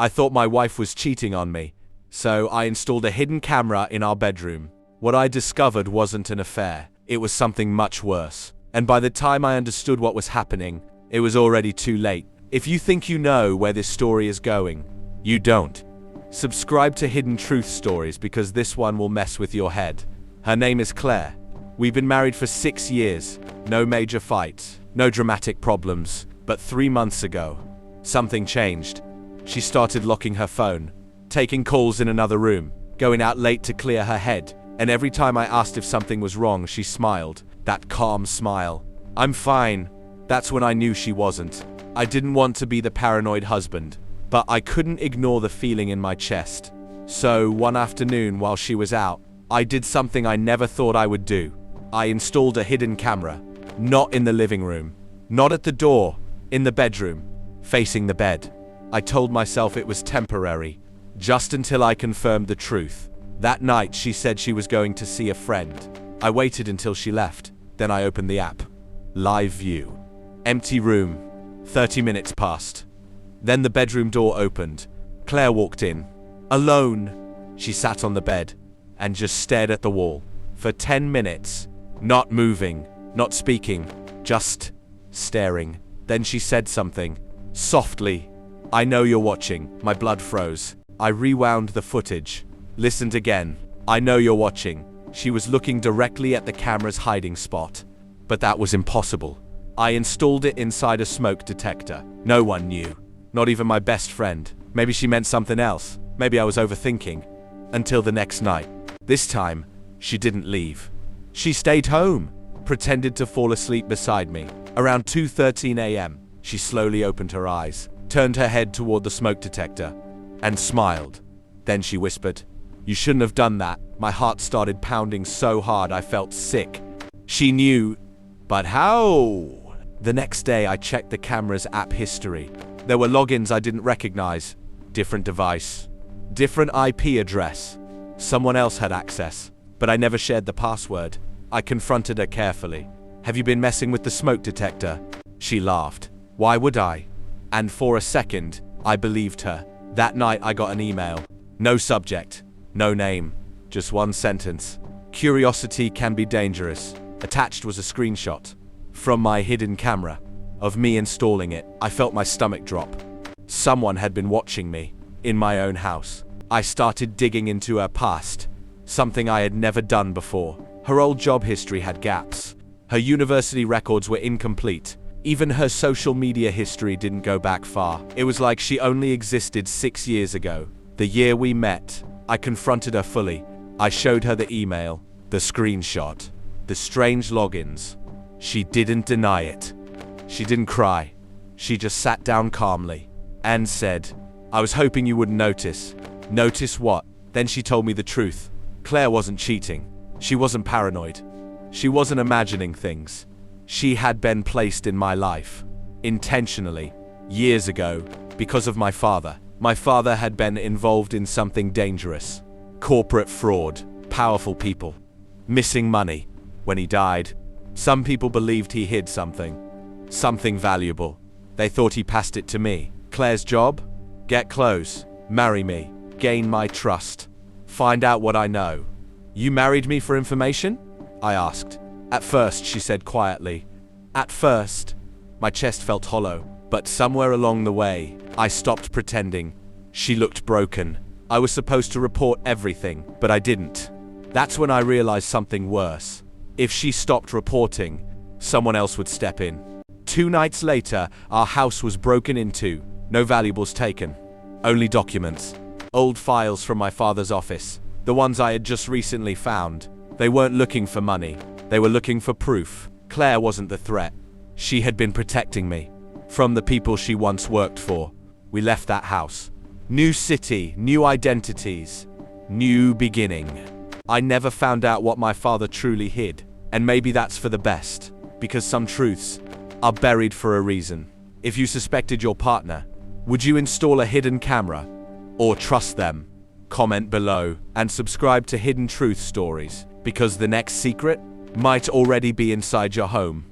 I thought my wife was cheating on me, so I installed a hidden camera in our bedroom. What I discovered wasn't an affair, it was something much worse. And by the time I understood what was happening, it was already too late. If you think you know where this story is going, you don't. Subscribe to Hidden Truth Stories because this one will mess with your head. Her name is Claire. We've been married for 6 years. No major fights, no dramatic problems. But 3 months ago, something changed. She started locking her phone, taking calls in another room, going out late to clear her head. And every time I asked if something was wrong, she smiled. That calm smile. I'm fine. That's when I knew she wasn't. I didn't want to be the paranoid husband, but I couldn't ignore the feeling in my chest. So one afternoon while she was out, I did something I never thought I would do. I installed a hidden camera. Not in the living room, not at the door, in the bedroom, facing the bed. I told myself it was temporary, just until I confirmed the truth. That night she said she was going to see a friend. I waited until she left, then I opened the app. Live view. Empty room. 30 minutes passed. Then the bedroom door opened. Claire walked in. Alone. She sat on the bed and just stared at the wall for 10 minutes. Not moving, not speaking, just staring. Then she said something. Softly. I know you're watching. My blood froze. I rewound the footage. Listened again. I know you're watching. She was looking directly at the camera's hiding spot. But that was impossible. I installed it inside a smoke detector. No one knew. Not even my best friend. Maybe she meant something else. Maybe I was overthinking. Until the next night. This time, she didn't leave. She stayed home, pretended to fall asleep beside me. Around 2:13 a.m., she slowly opened her eyes, turned her head toward the smoke detector, and smiled. Then she whispered, "You shouldn't have done that." My heart started pounding so hard I felt sick. She knew, but how? The next day I checked the camera's app history. There were logins I didn't recognize. Different device. Different IP address. Someone else had access, but I never shared the password. I confronted her carefully. "Have you been messing with the smoke detector?" She laughed. "Why would I?" And for a second, I believed her. That night I got an email. No subject, no name, just one sentence. "Curiosity can be dangerous." Attached was a screenshot from my hidden camera of me installing it. I felt my stomach drop. Someone had been watching me in my own house. I started digging into her past, something I had never done before. Her old job history had gaps. Her university records were incomplete. Even her social media history didn't go back far. It was like she only existed 6 years ago. The year we met, I confronted her fully. I showed her the email, the screenshot, the strange logins. She didn't deny it. She didn't cry. She just sat down calmly and said, "I was hoping you wouldn't notice." Notice what? Then she told me the truth. Claire wasn't cheating. She wasn't paranoid. She wasn't imagining things. She had been placed in my life, intentionally, years ago, because of my father. My father had been involved in something dangerous. Corporate fraud, powerful people, missing money. When he died, some people believed he hid something valuable. They thought he passed it to me. Claire's job? Get close, marry me, gain my trust, find out what I know. "You married me for information?" I asked. "At first," she said quietly. "At first." My chest felt hollow, but somewhere along the way, I stopped pretending. She looked broken. I was supposed to report everything, but I didn't. That's when I realized something worse. If she stopped reporting, someone else would step in. 2 nights later, our house was broken into. No valuables taken. Only documents. Old files from my father's office. The ones I had just recently found. They weren't looking for money. They were looking for proof. Claire wasn't the threat. She had been protecting me from the people she once worked for. We left that house. New city, new identities, new beginning. I never found out what my father truly hid. And maybe that's for the best, because some truths are buried for a reason. If you suspected your partner, would you install a hidden camera or trust them? Comment below and subscribe to Hidden Truth Stories, because the next secret might already be inside your home.